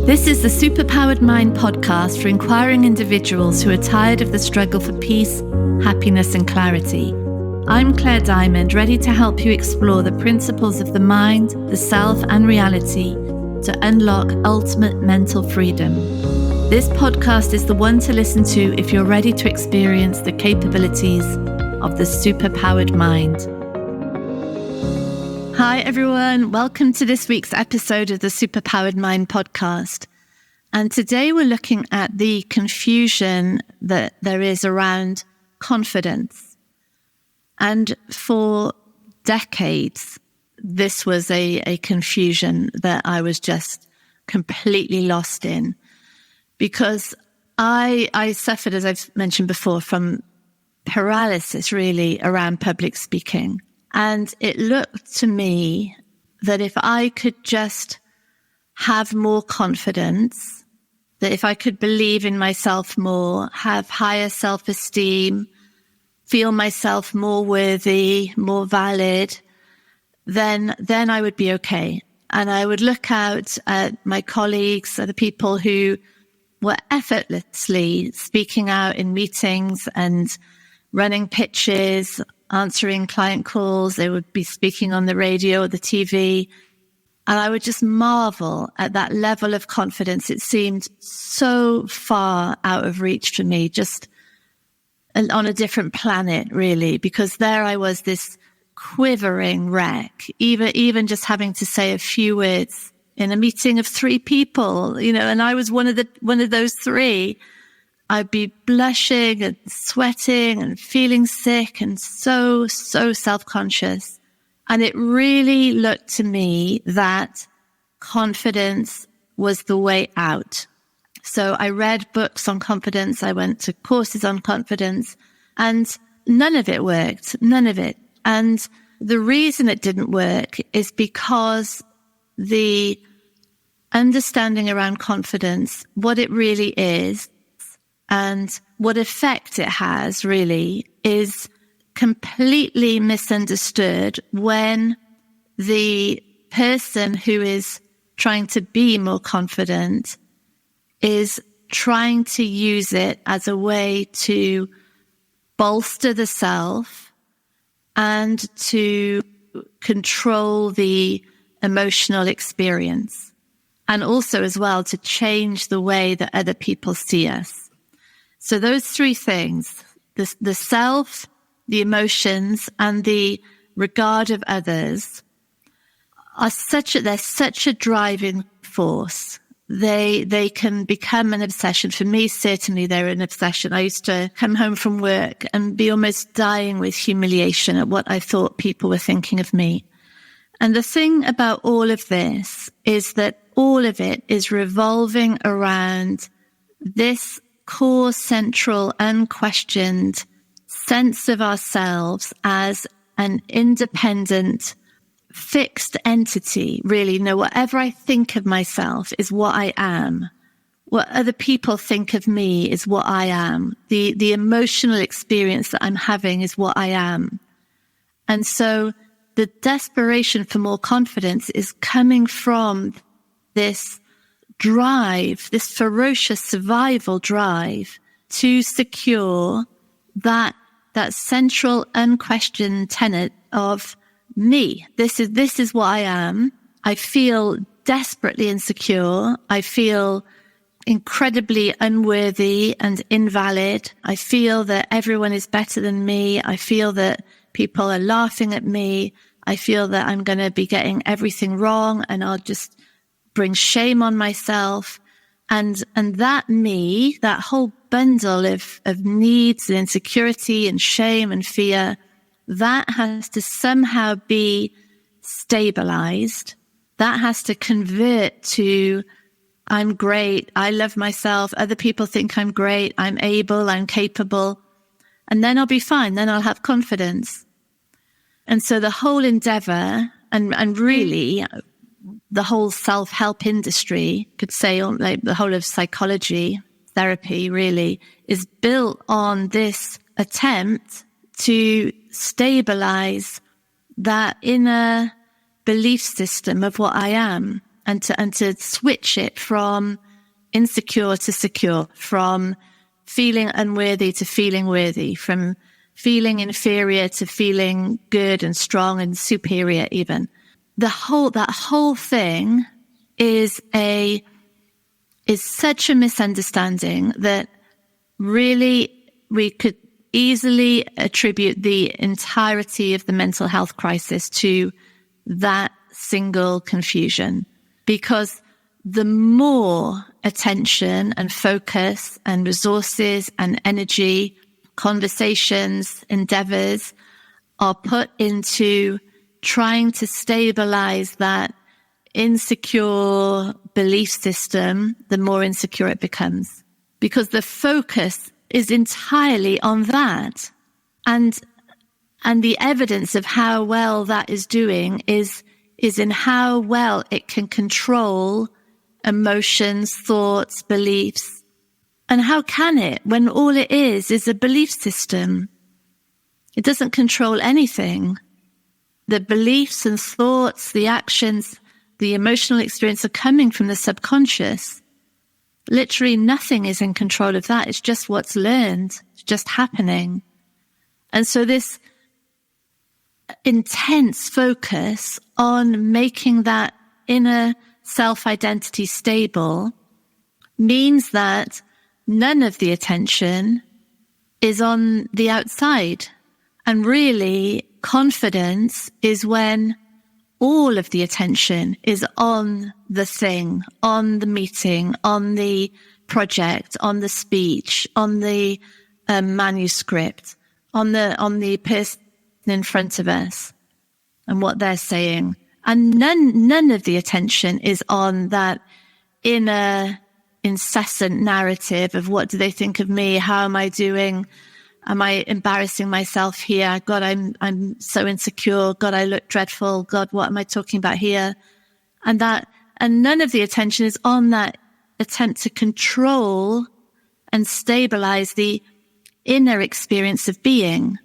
This is the Superpowered Mind podcast for inquiring individuals who are tired of the struggle for peace, happiness, and clarity. I'm Claire Diamond, ready to help you explore the principles of the mind, the self, and reality to unlock ultimate mental freedom. This podcast is the one to listen to if you're ready to experience the capabilities of the superpowered mind. Hi, everyone. Welcome to this week's episode of the Superpowered Mind podcast. And today we're looking at the confusion that there is around confidence. And for decades, this was a confusion that I was just completely lost in. Because I suffered, as I've mentioned before, from paralysis really around public speaking. And it looked to me that if I could just have more confidence, that if I could believe in myself more, have higher self-esteem, feel myself more worthy, more valid, then I would be okay. And I would look out at my colleagues, other people who were effortlessly speaking out in meetings and running pitches, answering client calls. They would be speaking on the radio or the TV. And I would just marvel at that level of confidence. It seemed so far out of reach for me, just on a different planet, really, because there I was, this quivering wreck, even just having to say a few words in a meeting of 3 people, and I was one of those 3. I'd be blushing and sweating and feeling sick and so self-conscious. And it really looked to me that confidence was the way out. So I read books on confidence. I went to courses on confidence, and none of it worked. None of it. And the reason it didn't work is because the understanding around confidence, what it really is, and what effect it has really, is completely misunderstood when the person who is trying to be more confident is trying to use it as a way to bolster the self and to control the emotional experience, and also as well to change the way that other people see us. So those 3 things, the self, the emotions, and the regard of others, they're such a driving force. They can become an obsession. For me, certainly they're an obsession. I used to come home from work and be almost dying with humiliation at what I thought people were thinking of me. And the thing about all of this is that all of it is revolving around this core, central, unquestioned sense of ourselves as an independent, fixed entity. Really, whatever I think of myself is what I am. What other people think of me is what I am. The emotional experience that I'm having is what I am. And so the desperation for more confidence is coming from this drive, this ferocious survival drive to secure that central unquestioned tenet of me. This is what I am. I feel desperately insecure. I feel incredibly unworthy and invalid. I feel that everyone is better than me. I feel that people are laughing at me. I feel that I'm going to be getting everything wrong, and I'll just bring shame on myself. And that me, that whole bundle of needs and insecurity and shame and fear, that has to somehow be stabilized. That has to convert to, I'm great, I love myself, other people think I'm great, I'm able, I'm capable, and then I'll be fine, then I'll have confidence. And so the whole endeavor, and really the whole self-help industry, could say, like the whole of psychology, therapy really, is built on this attempt to stabilize that inner belief system of what I am. and to switch it from insecure to secure, from feeling unworthy to feeling worthy, from feeling inferior to feeling good and strong and superior even. That whole thing is such a misunderstanding that really we could easily attribute the entirety of the mental health crisis to that single confusion. Because the more attention and focus and resources and energy, conversations, endeavors are put into trying to stabilize that insecure belief system, the more insecure it becomes. Because the focus is entirely on that. And the evidence of how well that is doing is in how well it can control emotions, thoughts, beliefs. And how can it when all it is a belief system? It doesn't control anything. The beliefs and thoughts, the actions, the emotional experience are coming from the subconscious. Literally nothing is in control of that. It's just what's learned. It's just happening. And so this intense focus on making that inner self-identity stable means that none of the attention is on the outside. And really, confidence is when all of the attention is on the thing, on the meeting, on the project, on the speech, on the manuscript, on the person in front of us and what they're saying. And none of the attention is on that inner incessant narrative of what do they think of me? How am I doing? Am I embarrassing myself here? God, I'm so insecure. God, I look dreadful. God, what am I talking about here? And none of the attention is on that attempt to control and stabilize the inner experience of being,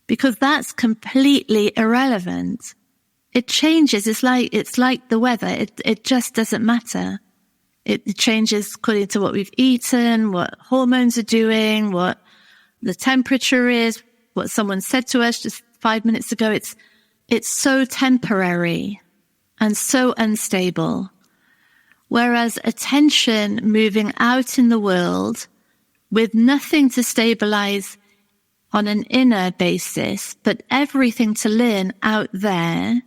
because that's completely irrelevant. It changes. It's like the weather. It just doesn't matter. It changes according to what we've eaten, what hormones are doing, what the temperature is, what someone said to us just 5 minutes ago. It's so temporary and so unstable. Whereas attention moving out in the world with nothing to stabilize on an inner basis, but everything to learn out there,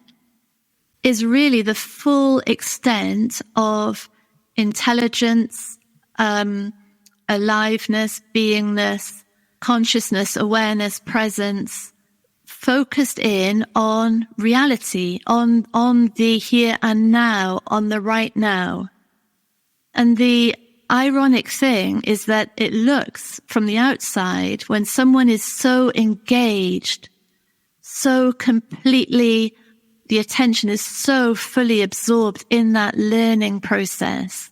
is really the full extent of intelligence, aliveness, beingness, consciousness, awareness, presence, focused in on reality, on the here and now, on the right now. And the ironic thing is that it looks from the outside, when someone is so engaged, so completely, the attention is so fully absorbed in that learning process,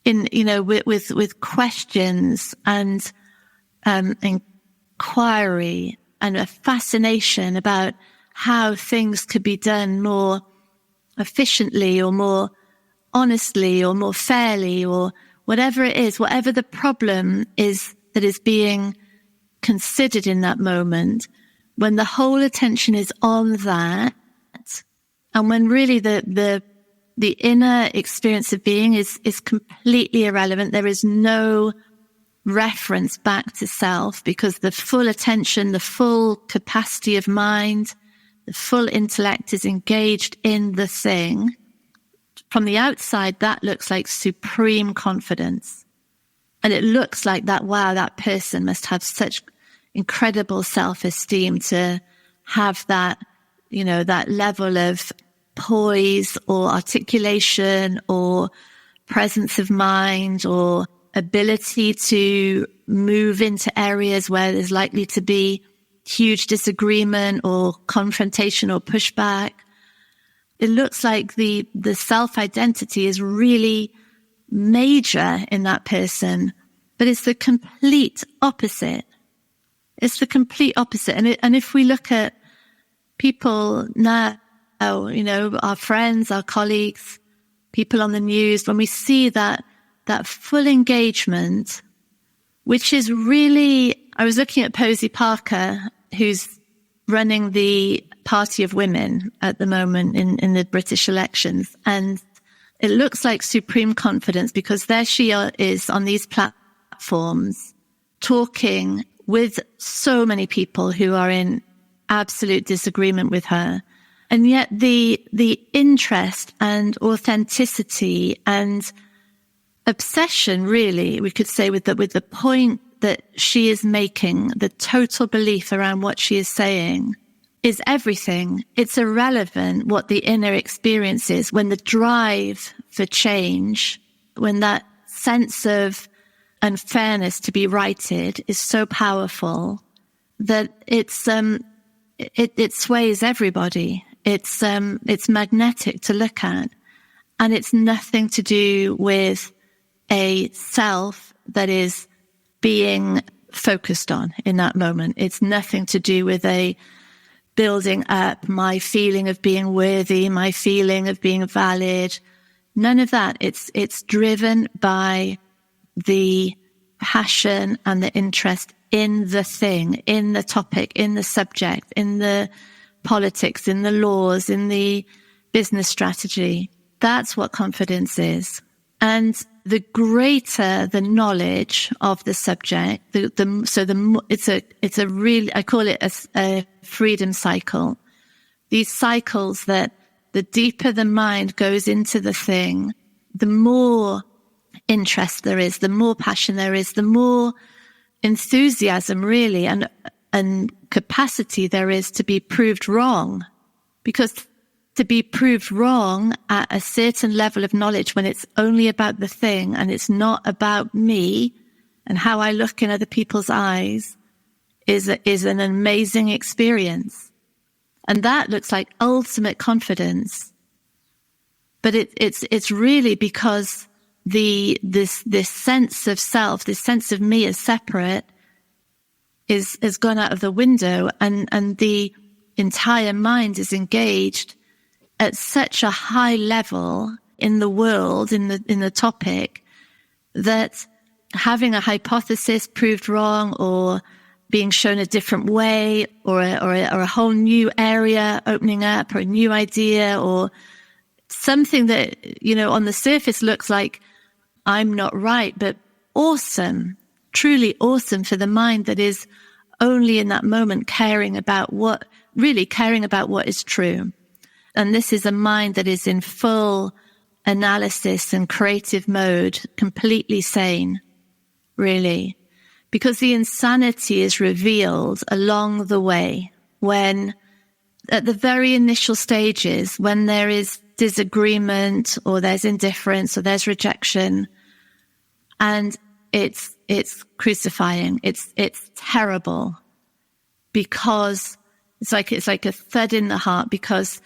with questions and inquiry and a fascination about how things could be done more efficiently or more honestly or more fairly, or whatever it is, whatever the problem is that is being considered in that moment, when the whole attention is on that, and when really the inner experience of being is completely irrelevant, there is no reference back to self, because the full attention, the full capacity of mind, the full intellect is engaged in the thing. From the outside, that looks like supreme confidence. And it looks like that, wow, that person must have such incredible self-esteem to have that, that level of poise or articulation or presence of mind or ability to move into areas where there's likely to be huge disagreement or confrontation or pushback. It looks like the self-identity is really major in that person, but it's the complete opposite. It's the complete opposite. And if we look at people now, our friends, our colleagues, people on the news, when we see that full engagement, which is really, I was looking at Posey Parker, who's running the Party of Women at the moment in the British elections. And it looks like supreme confidence, because there she is on these platforms talking with so many people who are in absolute disagreement with her. And yet the interest and authenticity and obsession, really, we could say, with the point that she is making, the total belief around what she is saying, is everything. It's irrelevant what the inner experience is, when the drive for change, when that sense of unfairness to be righted is so powerful that it sways everybody. It's magnetic to look at, and it's nothing to do with a self that is being focused on in that moment. It's nothing to do with a building up my feeling of being worthy, my feeling of being valid. None of that. It's driven by the passion and the interest in the thing, in the topic, in the subject, in the politics, in the laws, in the business strategy. That's what confidence is. And the greater the knowledge of the subject, it's a really, I call it a freedom cycle. These cycles that the deeper the mind goes into the thing, the more interest there is, the more passion there is, the more enthusiasm, really, and capacity there is to be proved wrong. Because to be proved wrong at a certain level of knowledge, when it's only about the thing and it's not about me and how I look in other people's eyes, is an amazing experience. And that looks like ultimate confidence. But it's really because this sense of self, this sense of me as separate, has gone out of the window, and the entire mind is engaged at such a high level in the world, in the topic, that having a hypothesis proved wrong, or being shown a different way, or a whole new area opening up, or a new idea, or something that, on the surface looks like I'm not right, but awesome, truly awesome for the mind that is only in that moment caring about what is true. And this is a mind that is in full analysis and creative mode, completely sane, really. Because the insanity is revealed along the way, when at the very initial stages, when there is disagreement, or there's indifference, or there's rejection, and it's crucifying. It's terrible, because it's like a thud in the heart, because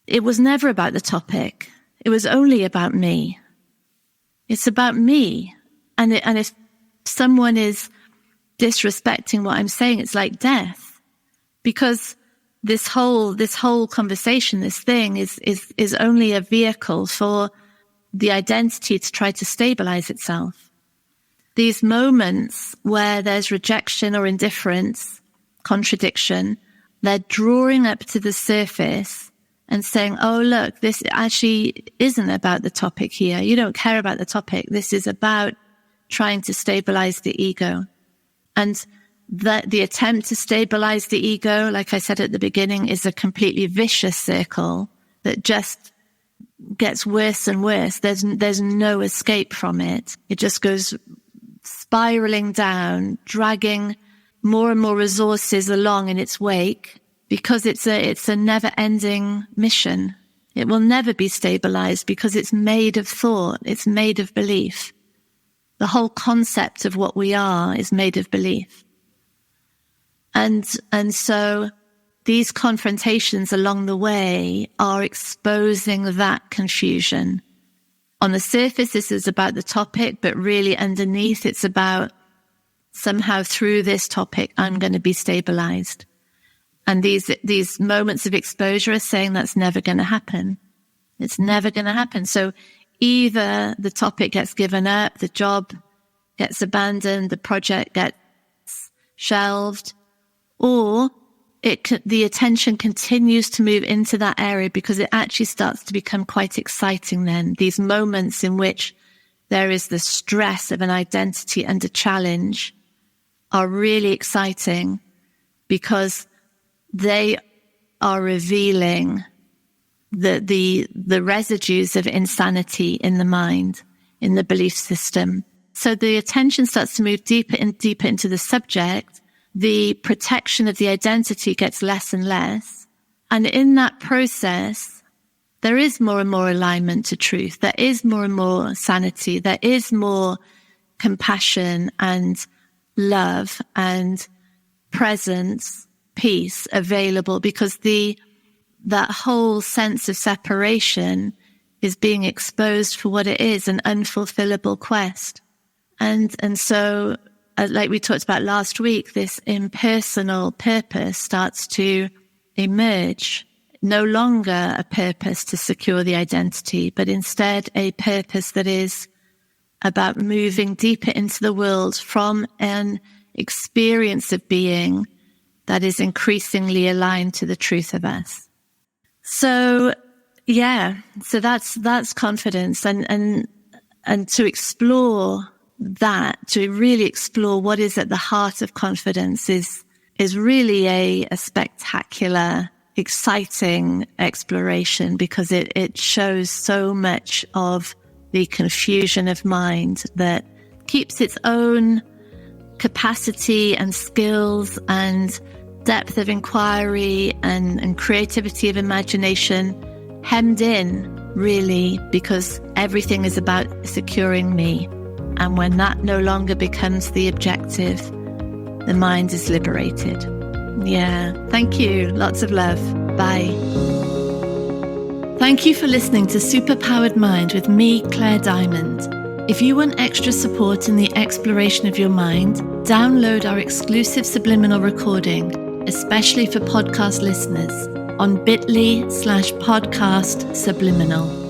it was never about the topic. It was only about me. It's about me. And if someone is disrespecting what I'm saying, it's like death. Because this whole conversation, this thing is only a vehicle for the identity to try to stabilize itself. These moments where there's rejection or indifference, contradiction, they're drawing up to the surface and saying, oh, look, this actually isn't about the topic here. You don't care about the topic. This is about trying to stabilize the ego. And that the attempt to stabilize the ego, like I said at the beginning, is a completely vicious circle that just gets worse and worse. There's no escape from it. It just goes spiraling down, dragging more and more resources along in its wake, because it's a never-ending mission. It will never be stabilized, because it's made of thought. It's made of belief. The whole concept of what we are is made of belief. And so these confrontations along the way are exposing that confusion. On the surface, this is about the topic, but really underneath, it's about somehow through this topic, I'm going to be stabilized. And these moments of exposure are saying that's never going to happen. It's never going to happen. So either the topic gets given up, the job gets abandoned, the project gets shelved, or the attention continues to move into that area because it actually starts to become quite exciting then. These moments in which there is the stress of an identity under challenge are really exciting because they are revealing the residues of insanity in the mind, in the belief system. So the attention starts to move deeper and deeper into the subject. The protection of the identity gets less and less. And in that process, there is more and more alignment to truth. There is more and more sanity. There is more compassion and love and presence, peace available, because that whole sense of separation is being exposed for what it is, an unfulfillable quest. And so, like we talked about last week, this impersonal purpose starts to emerge. No longer a purpose to secure the identity, but instead a purpose that is about moving deeper into the world from an experience of being that is increasingly aligned to the truth of us. So, so that's confidence, and to explore that, to really explore what is at the heart of confidence is really a spectacular, exciting exploration, because it shows so much of the confusion of mind that keeps its own capacity and skills and depth of inquiry and creativity of imagination hemmed in, really, because everything is about securing me. And when that no longer becomes the objective, the mind is liberated. Yeah. Thank you. Lots of love. Bye. Thank you for listening to Superpowered Mind with me, Claire Diamond. If you want extra support in the exploration of your mind, download our exclusive subliminal recording, especially for podcast listeners, on bit.ly/podcast subliminal.